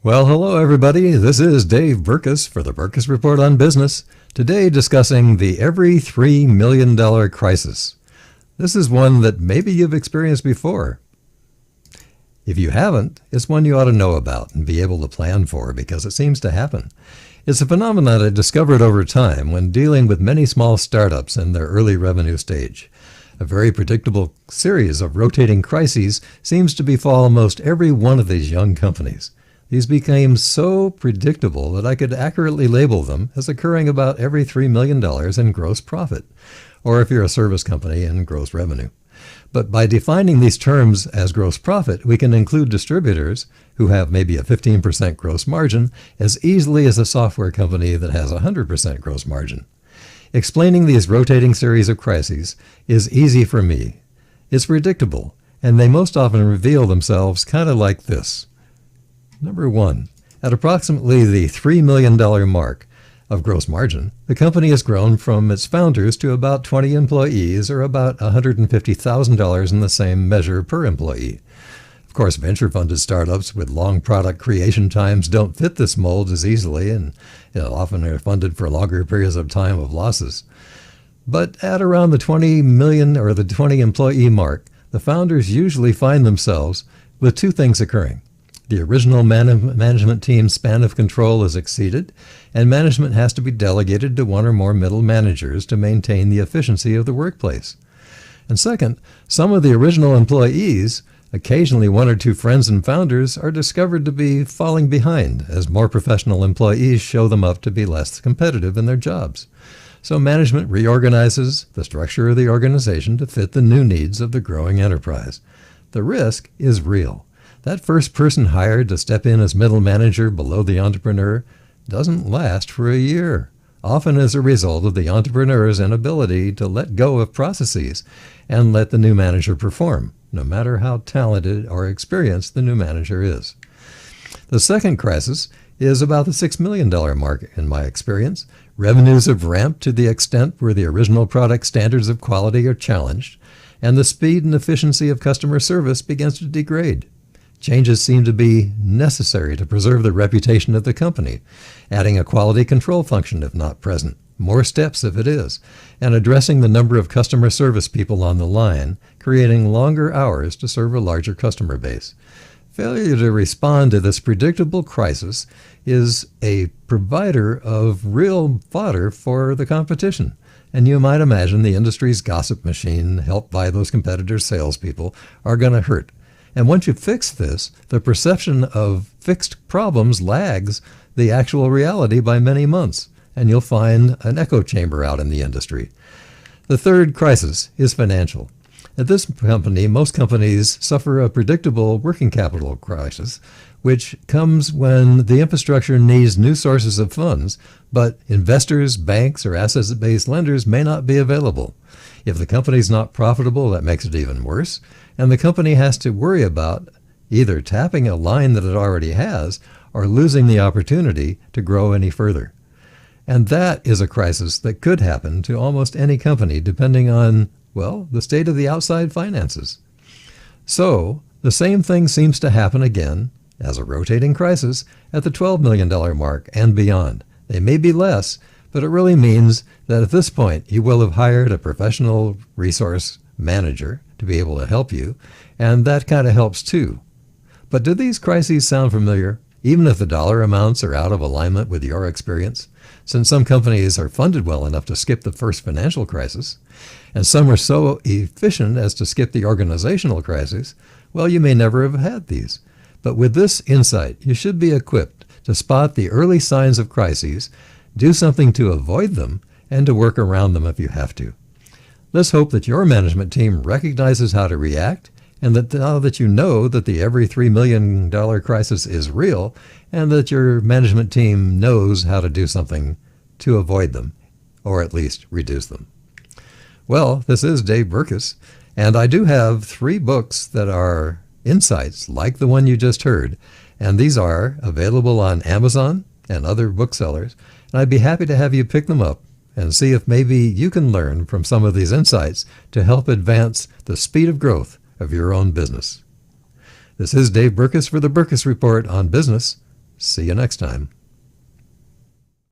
Well, hello everybody. This is Dave Burkus for the Burkus Report on Business. Today discussing the every $3 million crisis. This is one that maybe you've experienced before. If you haven't, it's one you ought to know about and be able to plan for because it seems to happen. It's a phenomenon I discovered over time when dealing with many small startups in their early revenue stage. A very predictable series of rotating crises seems to befall almost every one of these young companies. These became so predictable that I could accurately label them as occurring about every $3 million in gross profit, or if you're a service company, in gross revenue. But by defining these terms as gross profit, we can include distributors who have maybe a 15% gross margin as easily as a software company that has a 100% gross margin. Explaining these rotating series of crises is easy for me. It's predictable, and they most often reveal themselves kind of like this. Number one, at approximately the $3 million mark of gross margin, the company has grown from its founders to about 20 employees, or about $150,000 in the same measure per employee. Of course, venture-funded startups with long product creation times don't fit this mold as easily, and often are funded for longer periods of time of losses. But at around the 20 million or the 20 employee mark, the founders usually find themselves with two things occurring. The original management team's span of control is exceeded, and management has to be delegated to one or more middle managers to maintain the efficiency of the workplace. And second, some of the original employees, occasionally one or two friends and founders, are discovered to be falling behind as more professional employees show them up to be less competitive in their jobs. So management reorganizes the structure of the organization to fit the new needs of the growing enterprise. The risk is real. That first person hired to step in as middle manager below the entrepreneur doesn't last for a year, often as a result of the entrepreneur's inability to let go of processes and let the new manager perform, no matter how talented or experienced the new manager is. The second crisis is about the $6 million mark in my experience. Revenues have ramped to the extent where the original product standards of quality are challenged, and the speed and efficiency of customer service begins to degrade. Changes seem to be necessary to preserve the reputation of the company, adding a quality control function if not present, more steps if it is, and addressing the number of customer service people on the line, creating longer hours to serve a larger customer base. Failure to respond to this predictable crisis is a provider of real fodder for the competition. And you might imagine the industry's gossip machine, helped by those competitors' salespeople, are going to hurt. And once you fix this, the perception of fixed problems lags the actual reality by many months, and you'll find an echo chamber out in the industry. The third crisis is financial. At this company, most companies suffer a predictable working capital crisis, which comes when the infrastructure needs new sources of funds, but investors, banks, or asset-based lenders may not be available. If the company's not profitable, that makes it even worse, and the company has to worry about either tapping a line that it already has or losing the opportunity to grow any further. And that is a crisis that could happen to almost any company depending on, well, the state of the outside finances. So, the same thing seems to happen again as a rotating crisis at the $12 million mark and beyond. They may be less, but it really means that at this point you will have hired a professional resource manager to be able to help you, and that kind of helps too. But do these crises sound familiar, even if the dollar amounts are out of alignment with your experience? Since some companies are funded well enough to skip the first financial crisis, and some are so efficient as to skip the organizational crisis, well, you may never have had these. But with this insight, you should be equipped to spot the early signs of crises, do something to avoid them, and to work around them if you have to. Let's hope that your management team recognizes how to react, and that now that you know that the every $3 million crisis is real, and that your management team knows how to do something to avoid them, or at least reduce them. Well, this is Dave Burkus, and I do have 3 books that are insights like the one you just heard, and these are available on Amazon and other booksellers, and I'd be happy to have you pick them up and see if maybe you can learn from some of these insights to help advance the speed of growth of your own business. This is Dave Burkus for the Burkus Report on Business. See you next time.